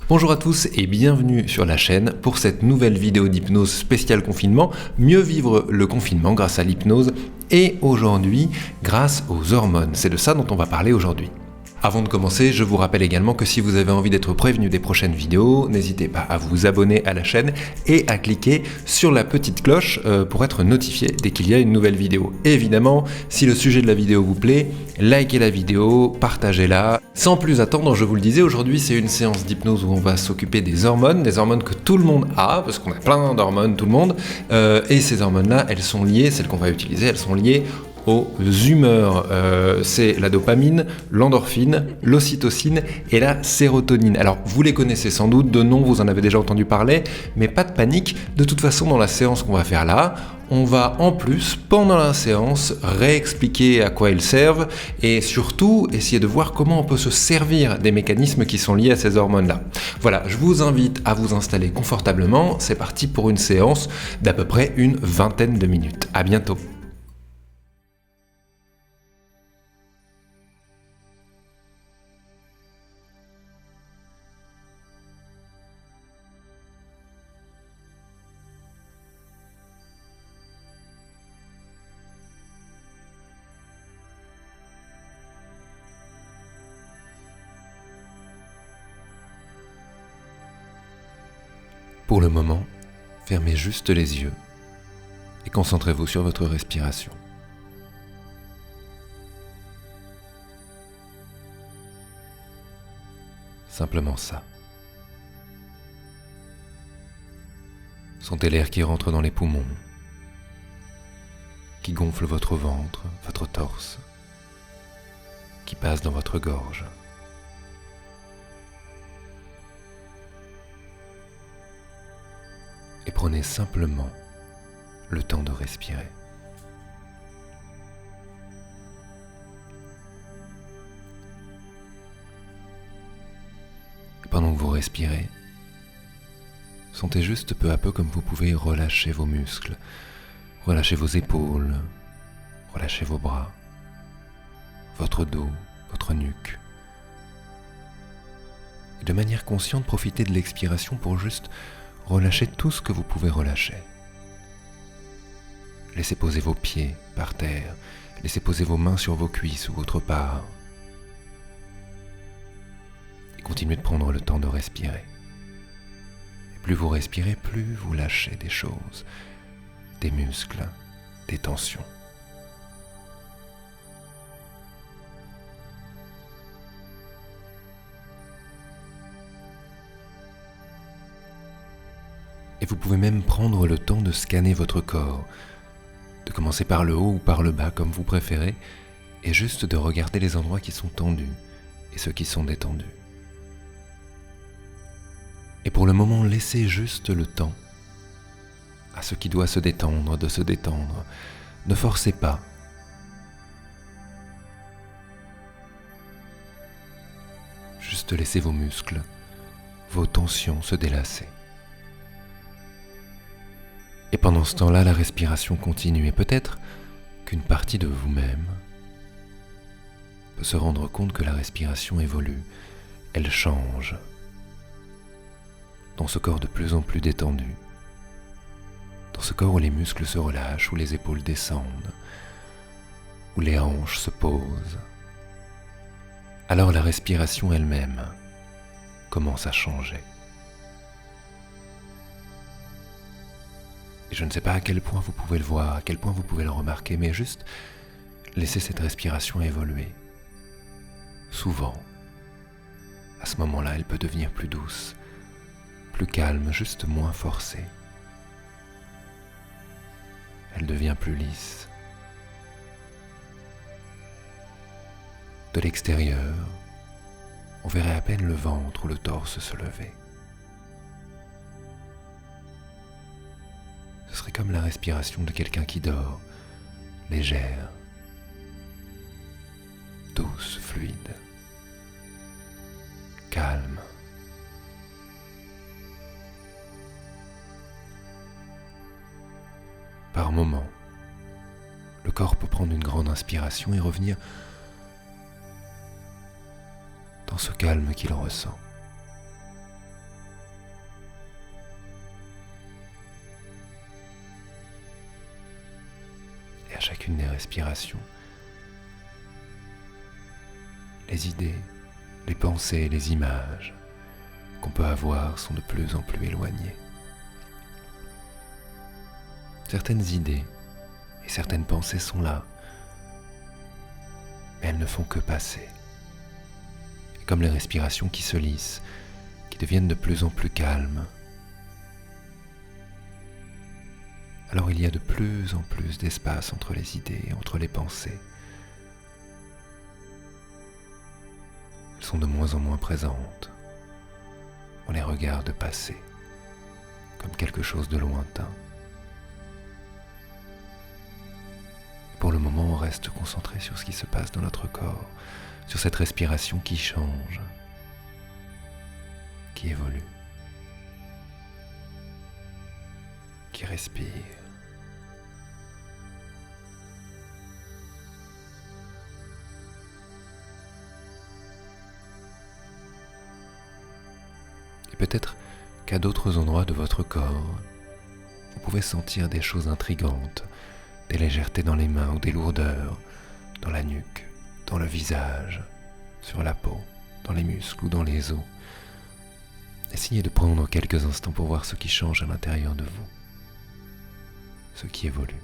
Bonjour à tous et bienvenue sur la chaîne pour cette nouvelle vidéo d'hypnose spéciale confinement, mieux vivre le confinement grâce à l'hypnose et aujourd'hui grâce aux hormones. C'est de ça dont on va parler aujourd'hui. Avant de commencer, je vous rappelle également que si vous avez envie d'être prévenu des prochaines vidéos, n'hésitez pas à vous abonner à la chaîne et à cliquer sur la petite cloche pour être notifié dès qu'il y a une nouvelle vidéo. Et évidemment, si le sujet de la vidéo vous plaît, likez la vidéo, partagez-la. Sans plus attendre, je vous le disais, aujourd'hui c'est une séance d'hypnose où on va s'occuper des hormones que tout le monde a, parce qu'on a plein d'hormones, tout le monde, et ces hormones-là, elles sont liées, celles qu'on va utiliser, elles sont liées aux humeurs. C'est la dopamine, l'endorphine, l'ocytocine et la sérotonine. Alors, vous les connaissez sans doute, de nom, vous en avez déjà entendu parler, mais pas de panique. De toute façon, dans la séance qu'on va faire là, on va en plus, pendant la séance, réexpliquer à quoi elles servent et surtout essayer de voir comment on peut se servir des mécanismes qui sont liés à ces hormones-là. Voilà, je vous invite à vous installer confortablement. C'est parti pour une séance d'à peu près une vingtaine de minutes. À bientôt. Pour le moment, fermez juste les yeux et concentrez-vous sur votre respiration. Simplement ça. Sentez l'air qui rentre dans les poumons, qui gonfle votre ventre, votre torse, qui passe dans votre gorge. Et prenez simplement le temps de respirer. Et pendant que vous respirez, sentez juste peu à peu comme vous pouvez relâcher vos muscles, relâcher vos épaules, relâcher vos bras, votre dos, votre nuque. Et de manière consciente, profitez de l'expiration pour juste relâchez tout ce que vous pouvez relâcher. Laissez poser vos pieds par terre, laissez poser vos mains sur vos cuisses ou autre part. Et continuez de prendre le temps de respirer. Et plus vous respirez, plus vous lâchez des choses, des muscles, des tensions. Et vous pouvez même prendre le temps de scanner votre corps, de commencer par le haut ou par le bas comme vous préférez, et juste de regarder les endroits qui sont tendus et ceux qui sont détendus. Et pour le moment, laissez juste le temps à ce qui doit se détendre de se détendre. Ne forcez pas. Juste laissez vos muscles, vos tensions se délasser. Et pendant ce temps-là, la respiration continue et peut-être qu'une partie de vous-même peut se rendre compte que la respiration évolue, elle change dans ce corps de plus en plus détendu, dans ce corps où les muscles se relâchent, où les épaules descendent, où les hanches se posent. Alors la respiration elle-même commence à changer. Et je ne sais pas à quel point vous pouvez le voir, à quel point vous pouvez le remarquer, mais juste laissez cette respiration évoluer. Souvent, à ce moment-là, elle peut devenir plus douce, plus calme, juste moins forcée. Elle devient plus lisse. De l'extérieur, on verrait à peine le ventre ou le torse se lever. Ce serait comme la respiration de quelqu'un qui dort, légère, douce, fluide, calme. Par moments, le corps peut prendre une grande inspiration et revenir dans ce calme qu'il ressent. chacune des respirations. Les idées, les pensées, les images qu'on peut avoir sont de plus en plus éloignées. Certaines idées et certaines pensées sont là, mais elles ne font que passer. Et comme les respirations qui se lissent, qui deviennent de plus en plus calmes, alors il y a de plus en plus d'espace entre les idées et entre les pensées. Elles sont de moins en moins présentes. On les regarde passer, comme quelque chose de lointain. Pour le moment, on reste concentré sur ce qui se passe dans notre corps, sur cette respiration qui change, qui évolue, qui respire. Et peut-être qu'à d'autres endroits de votre corps, vous pouvez sentir des choses intrigantes, des légèretés dans les mains ou des lourdeurs dans la nuque, dans le visage, sur la peau, dans les muscles ou dans les os. Essayez de prendre quelques instants pour voir ce qui change à l'intérieur de vous, ce qui évolue.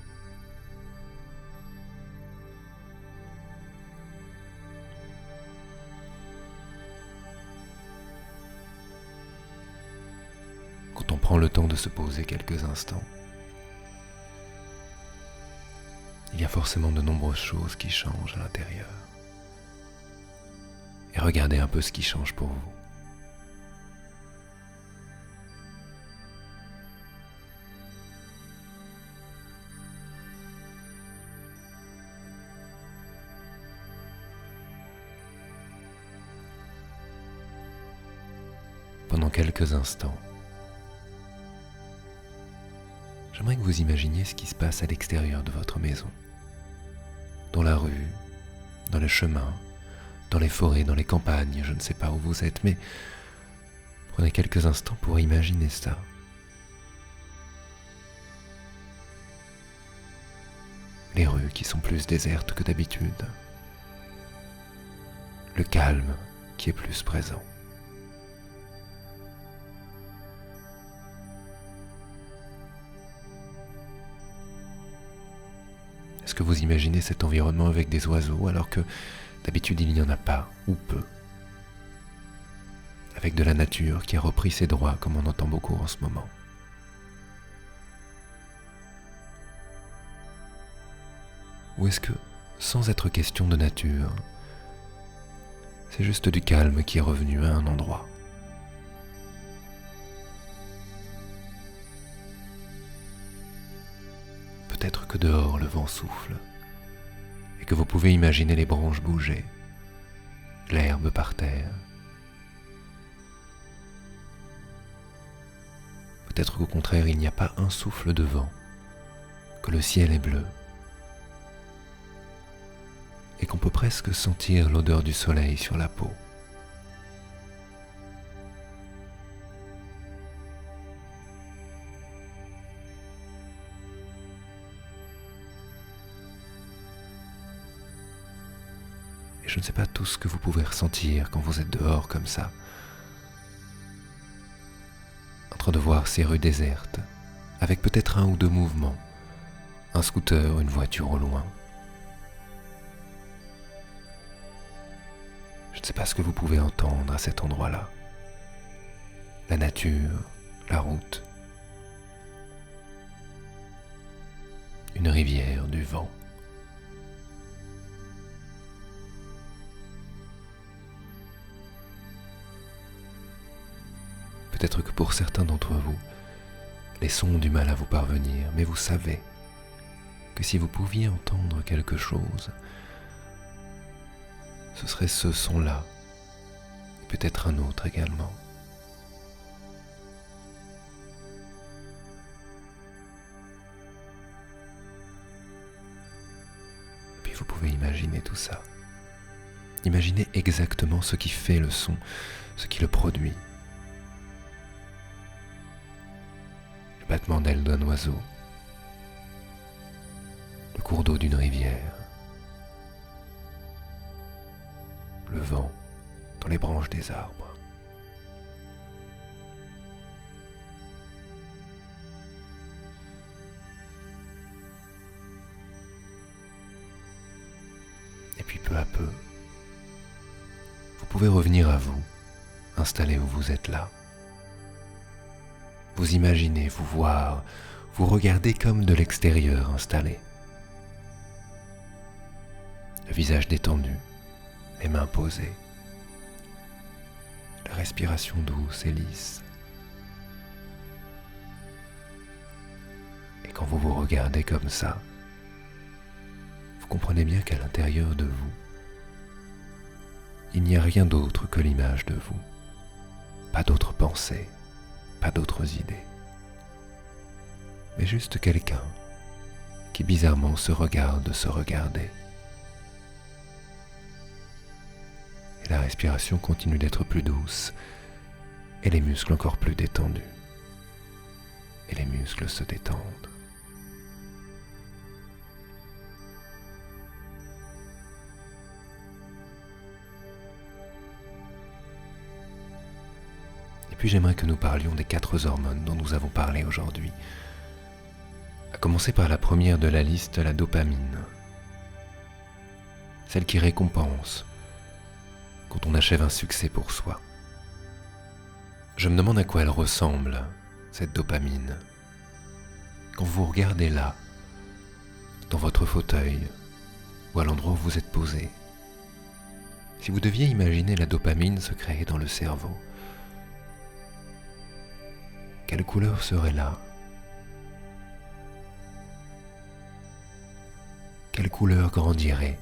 Quand on prend le temps de se poser quelques instants, il y a forcément de nombreuses choses qui changent à l'intérieur. Et regardez un peu ce qui change pour vous. Pendant quelques instants, j'aimerais que vous imaginiez ce qui se passe à l'extérieur de votre maison. Dans la rue, dans les chemins, dans les forêts, dans les campagnes, je ne sais pas où vous êtes, mais prenez quelques instants pour imaginer ça. Les rues qui sont plus désertes que d'habitude. Le calme qui est plus présent. Est-ce que vous imaginez cet environnement avec des oiseaux alors que d'habitude il n'y en a pas ou peu? Avec de la nature qui a repris ses droits comme on entend beaucoup en ce moment. Ou est-ce que, sans être question de nature, c'est juste du calme qui est revenu à un endroit? Peut-être que dehors le vent souffle et que vous pouvez imaginer les branches bouger, l'herbe par terre. Peut-être qu'au contraire il n'y a pas un souffle de vent, que le ciel est bleu et qu'on peut presque sentir l'odeur du soleil sur la peau. Et je ne sais pas tout ce que vous pouvez ressentir quand vous êtes dehors comme ça, en train de voir ces rues désertes, avec peut-être un ou deux mouvements, un scooter, une voiture au loin. Je ne sais pas ce que vous pouvez entendre à cet endroit-là. La nature, la route, une rivière, du vent. Peut-être que pour certains d'entre vous, les sons ont du mal à vous parvenir, mais vous savez que si vous pouviez entendre quelque chose, ce serait ce son-là, et peut-être un autre également. Et puis vous pouvez imaginer tout ça. Imaginez exactement ce qui fait le son, ce qui le produit. Le battement d'ailes d'un oiseau, le cours d'eau d'une rivière, le vent dans les branches des arbres. Et puis peu à peu, vous pouvez revenir à vous, installé où vous êtes là. Vous imaginez, vous voir, vous regarder comme de l'extérieur installé. Le visage détendu, les mains posées, la respiration douce et lisse. Et quand vous vous regardez comme ça, vous comprenez bien qu'à l'intérieur de vous, il n'y a rien d'autre que l'image de vous. Pas d'autres pensées, pas d'autres idées. Mais juste quelqu'un qui bizarrement se regarde se regarder. Et la respiration continue d'être plus douce, et les muscles encore plus détendus. Et les muscles se détendent. Et puis j'aimerais que nous parlions des 4 hormones dont nous avons parlé aujourd'hui. À commencer par la première de la liste, la dopamine. Celle qui récompense quand on achève un succès pour soi. Je me demande à quoi elle ressemble, cette dopamine. Quand vous regardez là, dans votre fauteuil, ou à l'endroit où vous êtes posé, si vous deviez imaginer la dopamine se créer dans le cerveau, quelle couleur serait là? Quelle couleur grandirait,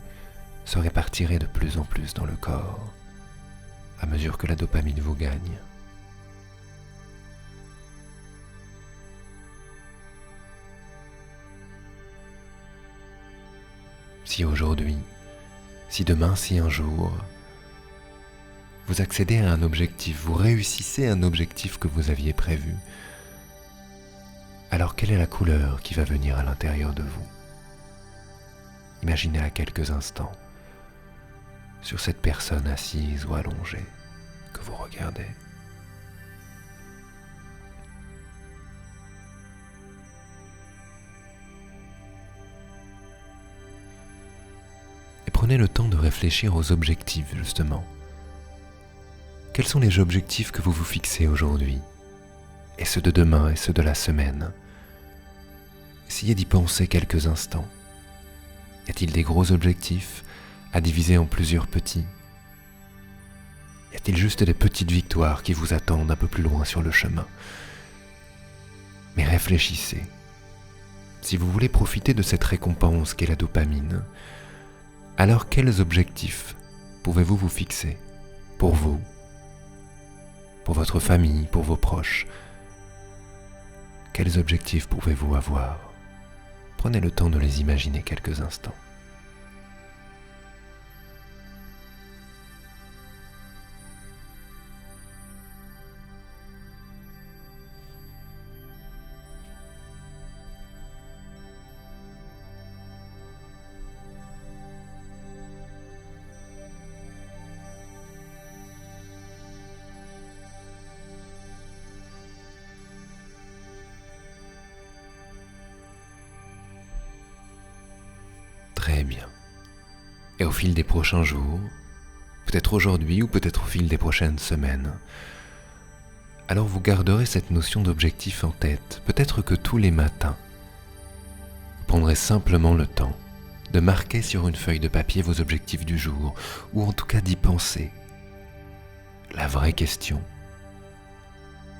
se répartirait de plus en plus dans le corps, à mesure que la dopamine vous gagne? Si aujourd'hui, si demain, si un jour, vous accédez à un objectif, vous réussissez un objectif que vous aviez prévu, alors quelle est la couleur qui va venir à l'intérieur de vous? Imaginez-la quelques instants sur cette personne assise ou allongée que vous regardez. Et prenez le temps de réfléchir aux objectifs, justement. Quels sont les objectifs que vous vous fixez aujourd'hui? Et ceux de demain et ceux de la semaine? Essayez d'y penser quelques instants. Y a-t-il des gros objectifs à diviser en plusieurs petits? Y a-t-il juste des petites victoires qui vous attendent un peu plus loin sur le chemin? Mais réfléchissez. Si vous voulez profiter de cette récompense qu'est la dopamine, alors quels objectifs pouvez-vous vous fixer pour vous, pour votre famille, pour vos proches? Quels objectifs pouvez-vous avoir? Prenez le temps de les imaginer quelques instants. Très bien. Et au fil des prochains jours, peut-être aujourd'hui ou peut-être au fil des prochaines semaines, alors vous garderez cette notion d'objectif en tête. Peut-être que tous les matins, vous prendrez simplement le temps de marquer sur une feuille de papier vos objectifs du jour, ou en tout cas d'y penser. La vraie question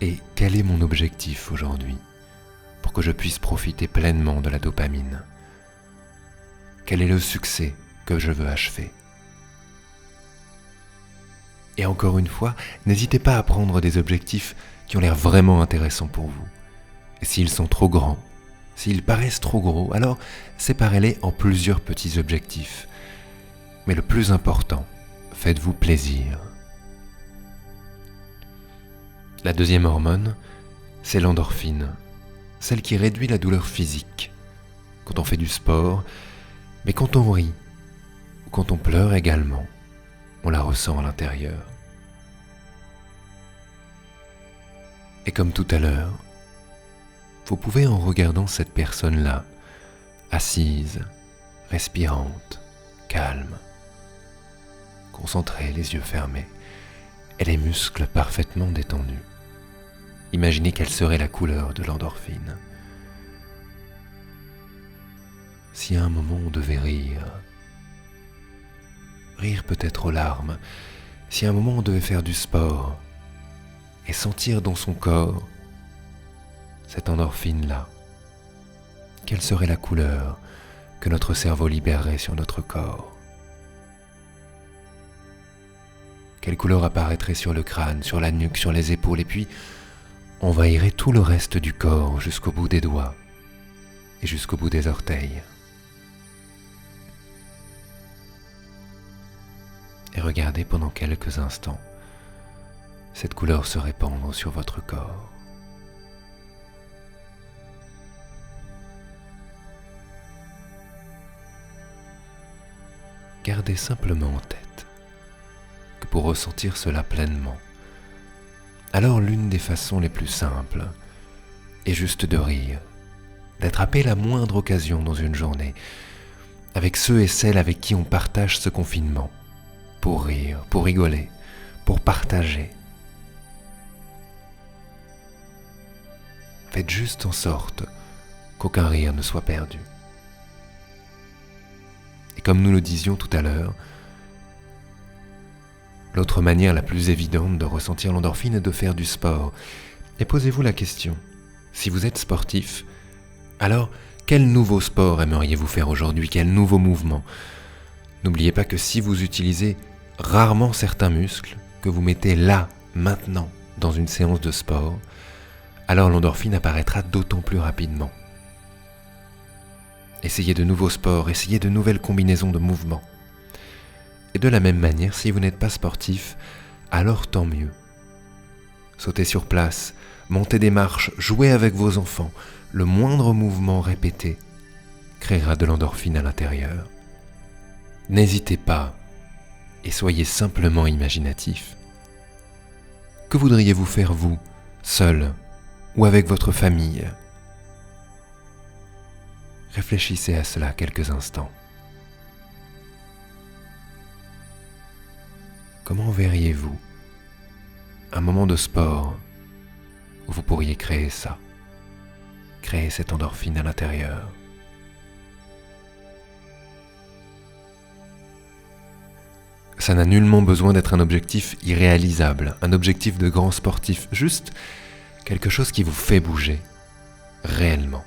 est: quel est mon objectif aujourd'hui pour que je puisse profiter pleinement de la dopamine? Quel est le succès que je veux achever? Et encore une fois, n'hésitez pas à prendre des objectifs qui ont l'air vraiment intéressants pour vous. Et s'ils sont trop grands, s'ils paraissent trop gros, alors séparez-les en plusieurs petits objectifs. Mais le plus important, faites-vous plaisir. La deuxième hormone, c'est l'endorphine, celle qui réduit la douleur physique. Quand on fait du sport, Mais quand on rit, ou quand on pleure également, on la ressent à l'intérieur. Et comme tout à l'heure, vous pouvez, en regardant cette personne-là, assise, respirante, calme, concentrée, les yeux fermés, et les muscles parfaitement détendus, imaginez quelle serait la couleur de l'endorphine. Si à un moment on devait rire peut-être aux larmes, si à un moment on devait faire du sport et sentir dans son corps cette endorphine-là, quelle serait la couleur que notre cerveau libérerait sur notre corps? Quelle couleur apparaîtrait sur le crâne, sur la nuque, sur les épaules, et puis envahirait tout le reste du corps jusqu'au bout des doigts et jusqu'au bout des orteils? Et regardez pendant quelques instants cette couleur se répandre sur votre corps. Gardez simplement en tête que pour ressentir cela pleinement, alors l'une des façons les plus simples est juste de rire, d'attraper la moindre occasion dans une journée avec ceux et celles avec qui on partage ce confinement, pour rire, pour rigoler, pour partager. Faites juste en sorte qu'aucun rire ne soit perdu. Et comme nous le disions tout à l'heure, l'autre manière la plus évidente de ressentir l'endorphine est de faire du sport. Et posez-vous la question, si vous êtes sportif, alors quel nouveau sport aimeriez-vous faire aujourd'hui? Quel nouveau mouvement? N'oubliez pas que si vous utilisez rarement certains muscles, que vous mettez là, maintenant, dans une séance de sport, alors l'endorphine apparaîtra d'autant plus rapidement. Essayez de nouveaux sports, essayez de nouvelles combinaisons de mouvements. Et de la même manière, si vous n'êtes pas sportif, alors tant mieux. Sautez sur place, montez des marches, jouez avec vos enfants. Le moindre mouvement répété créera de l'endorphine à l'intérieur. N'hésitez pas et soyez simplement imaginatif. Que voudriez-vous faire vous, seul ou avec votre famille? Réfléchissez à cela quelques instants. Comment verriez-vous un moment de sport où vous pourriez créer ça, créer cette endorphine à l'intérieur? Ça n'a nullement besoin d'être un objectif irréalisable, un objectif de grand sportif, juste quelque chose qui vous fait bouger, réellement.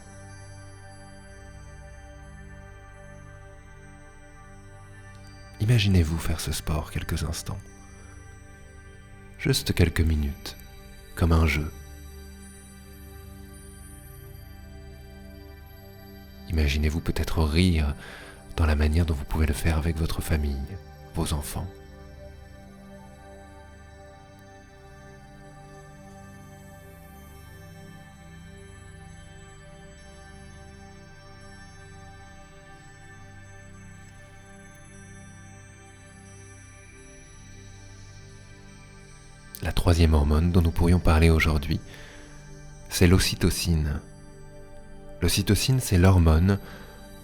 Imaginez-vous faire ce sport quelques instants, juste quelques minutes, comme un jeu. Imaginez-vous peut-être rire dans la manière dont vous pouvez le faire avec votre famille, vos enfants. La troisième hormone dont nous pourrions parler aujourd'hui, c'est l'ocytocine. L'ocytocine, c'est l'hormone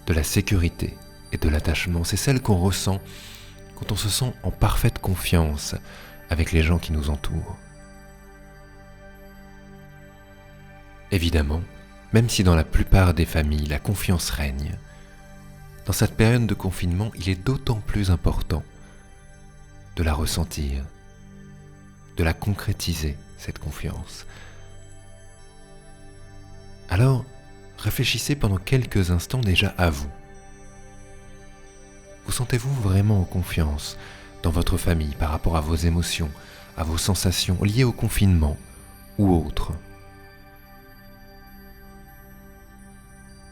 de la sécurité et de l'attachement. C'est celle qu'on ressent quand on se sent en parfaite confiance avec les gens qui nous entourent. Évidemment, même si dans la plupart des familles la confiance règne, dans cette période de confinement, il est d'autant plus important de la ressentir, de la concrétiser, cette confiance. Alors, réfléchissez pendant quelques instants déjà à vous. Vous sentez-vous vraiment en confiance dans votre famille par rapport à vos émotions, à vos sensations liées au confinement ou autres?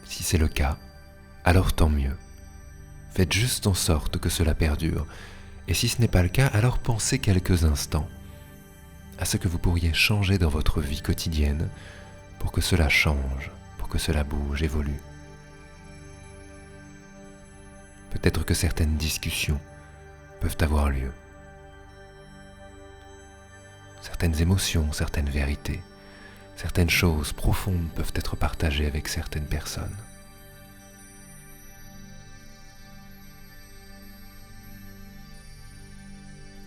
Si c'est le cas, alors tant mieux. Faites juste en sorte que cela perdure. Et si ce n'est pas le cas, alors pensez quelques instants à ce que vous pourriez changer dans votre vie quotidienne pour que cela change, pour que cela bouge, évolue. Peut-être que certaines discussions peuvent avoir lieu. Certaines émotions, certaines vérités, certaines choses profondes peuvent être partagées avec certaines personnes.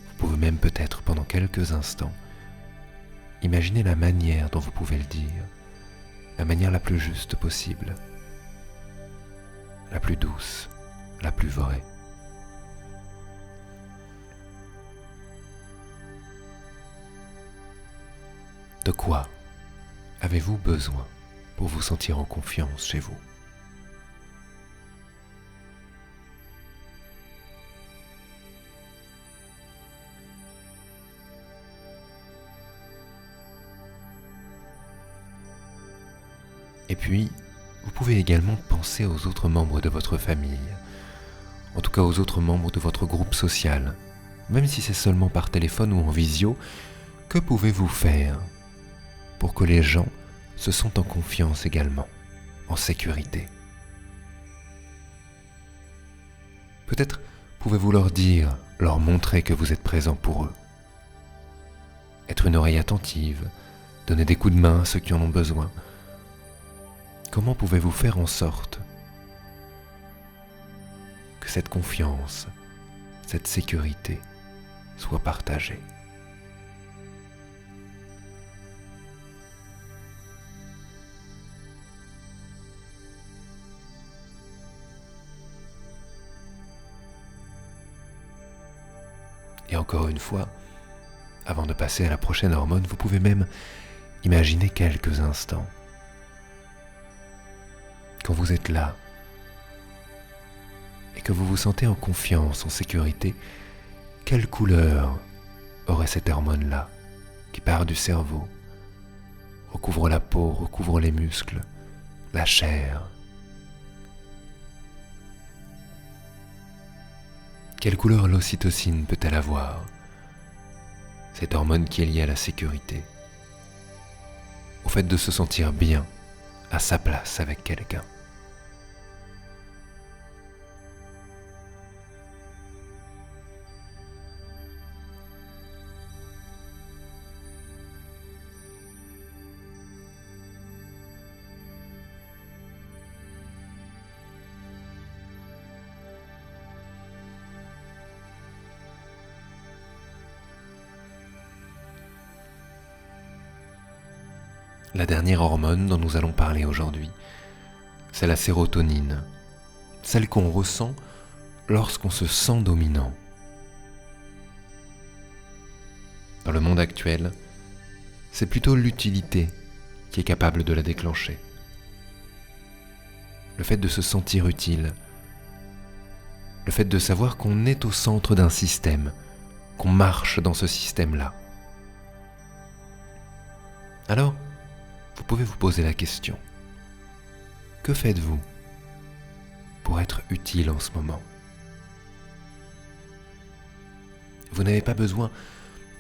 Vous pouvez même peut-être pendant quelques instants imaginer la manière dont vous pouvez le dire, la manière la plus juste possible, la plus douce, la plus vraie. De quoi avez-vous besoin pour vous sentir en confiance chez vous ? Et puis, vous pouvez également penser aux autres membres de votre famille, en tout cas aux autres membres de votre groupe social, même si c'est seulement par téléphone ou en visio. Que pouvez-vous faire pour que les gens se sentent en confiance également, en sécurité ? Peut-être pouvez-vous leur dire, leur montrer que vous êtes présent pour eux. Être une oreille attentive, donner des coups de main à ceux qui en ont besoin. Comment pouvez-vous faire en sorte que cette confiance, cette sécurité soit partagée ? Et encore une fois, avant de passer à la prochaine hormone, vous pouvez même imaginer quelques instants. Quand vous êtes là et que vous vous sentez en confiance, en sécurité, quelle couleur aurait cette hormone-là qui part du cerveau, recouvre la peau, recouvre les muscles, la chair ? Quelle couleur l'ocytocine peut-elle avoir ? Cette hormone qui est liée à la sécurité, au fait de se sentir bien à sa place avec quelqu'un. La dernière hormone dont nous allons parler aujourd'hui, c'est la sérotonine, celle qu'on ressent lorsqu'on se sent dominant. Dans le monde actuel, c'est plutôt l'utilité qui est capable de la déclencher. Le fait de se sentir utile, le fait de savoir qu'on est au centre d'un système, qu'on marche dans ce système-là. Alors, vous pouvez vous poser la question. Que faites-vous pour être utile en ce moment ? Vous n'avez pas besoin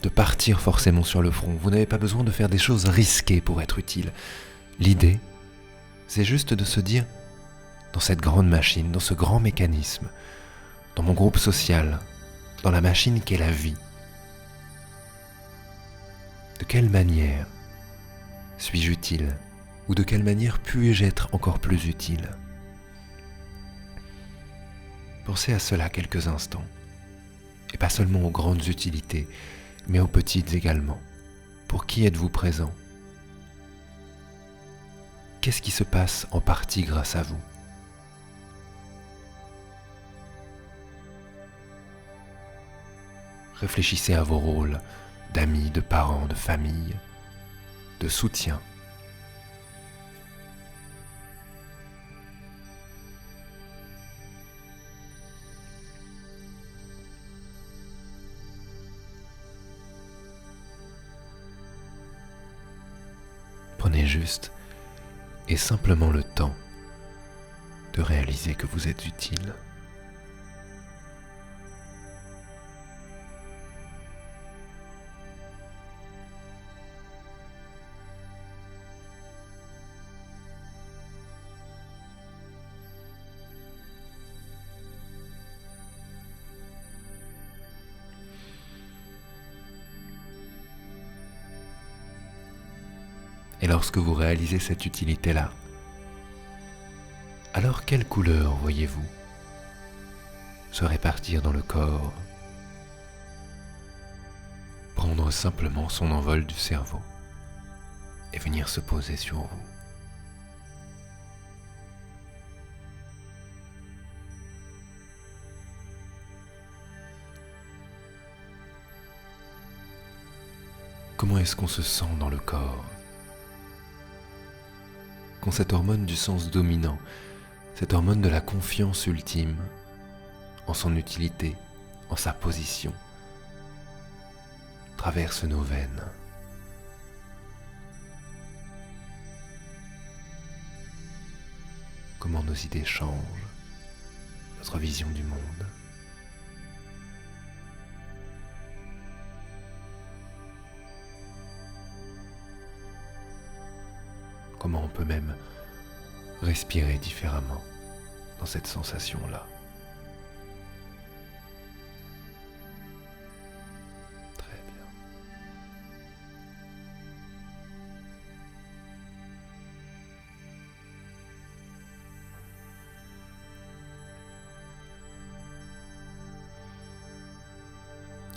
de partir forcément sur le front. Vous n'avez pas besoin de faire des choses risquées pour être utile. L'idée, c'est juste de se dire, dans cette grande machine, dans ce grand mécanisme, dans mon groupe social, dans la machine qu'est la vie, de quelle manière suis-je utile ? Ou de quelle manière puis-je être encore plus utile ? Pensez à cela quelques instants. Et pas seulement aux grandes utilités, mais aux petites également. Pour qui êtes-vous présent ? Qu'est-ce qui se passe en partie grâce à vous ? Réfléchissez à vos rôles d'amis, de parents, de famille, de soutien. Prenez juste et simplement le temps de réaliser que vous êtes utile. Et lorsque vous réalisez cette utilité-là, alors quelle couleur voyez-vous se répartir dans le corps, prendre simplement son envol du cerveau et venir se poser sur vous? Comment est-ce qu'on se sent dans le corps quand cette hormone du sens dominant, cette hormone de la confiance ultime en son utilité, en sa position, traverse nos veines? Comment nos idées changent, notre vision du monde? Comment on peut même respirer différemment dans cette sensation-là. Très bien.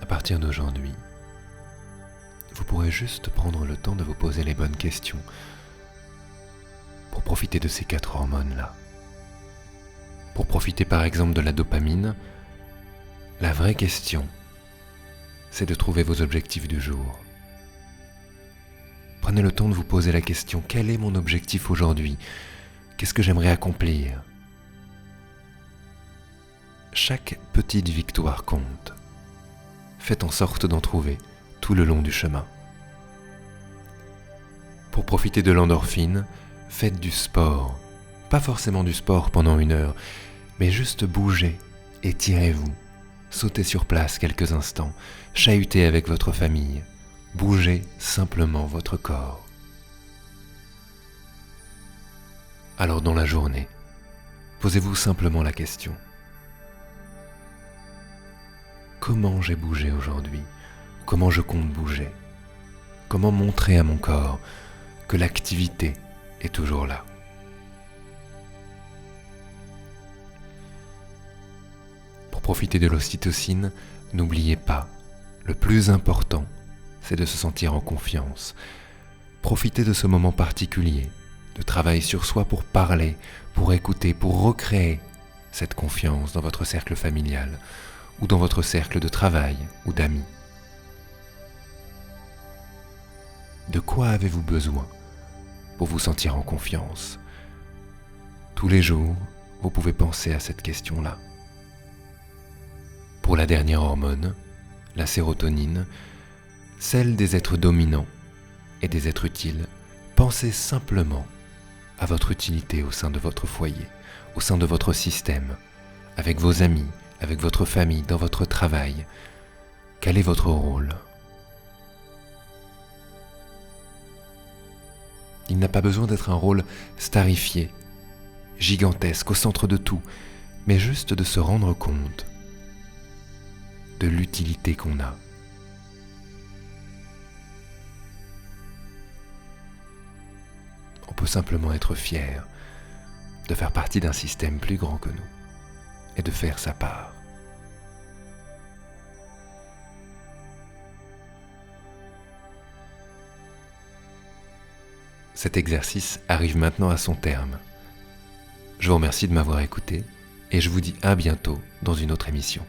À partir d'aujourd'hui, vous pourrez juste prendre le temps de vous poser les bonnes questions pour profiter de ces 4 hormones-là. Pour profiter par exemple de la dopamine, la vraie question, c'est de trouver vos objectifs du jour. Prenez le temps de vous poser la question, quel est mon objectif aujourd'hui? Qu'est-ce que j'aimerais accomplir? Chaque petite victoire compte. Faites en sorte d'en trouver tout le long du chemin. Pour profiter de l'endorphine, faites du sport. Pas forcément du sport pendant 1 heure, mais juste bougez, étirez-vous, sautez sur place quelques instants, chahutez avec votre famille, bougez simplement votre corps. Alors dans la journée, posez-vous simplement la question. Comment j'ai bougé aujourd'hui? Comment je compte bouger? Comment montrer à mon corps que l'activité est toujours là? Pour profiter de l'ocytocine, n'oubliez pas, le plus important, c'est de se sentir en confiance. Profitez de ce moment particulier, de travail sur soi pour parler, pour écouter, pour recréer cette confiance dans votre cercle familial ou dans votre cercle de travail ou d'amis. De quoi avez-vous besoin pour vous sentir en confiance? Tous les jours, vous pouvez penser à cette question-là. Pour la dernière hormone, la sérotonine, celle des êtres dominants et des êtres utiles, pensez simplement à votre utilité au sein de votre foyer, au sein de votre système, avec vos amis, avec votre famille, dans votre travail. Quel est votre rôle? Il n'a pas besoin d'être un rôle starifié, gigantesque, au centre de tout, mais juste de se rendre compte de l'utilité qu'on a. On peut simplement être fier de faire partie d'un système plus grand que nous et de faire sa part. Cet exercice arrive maintenant à son terme. Je vous remercie de m'avoir écouté et je vous dis à bientôt dans une autre émission.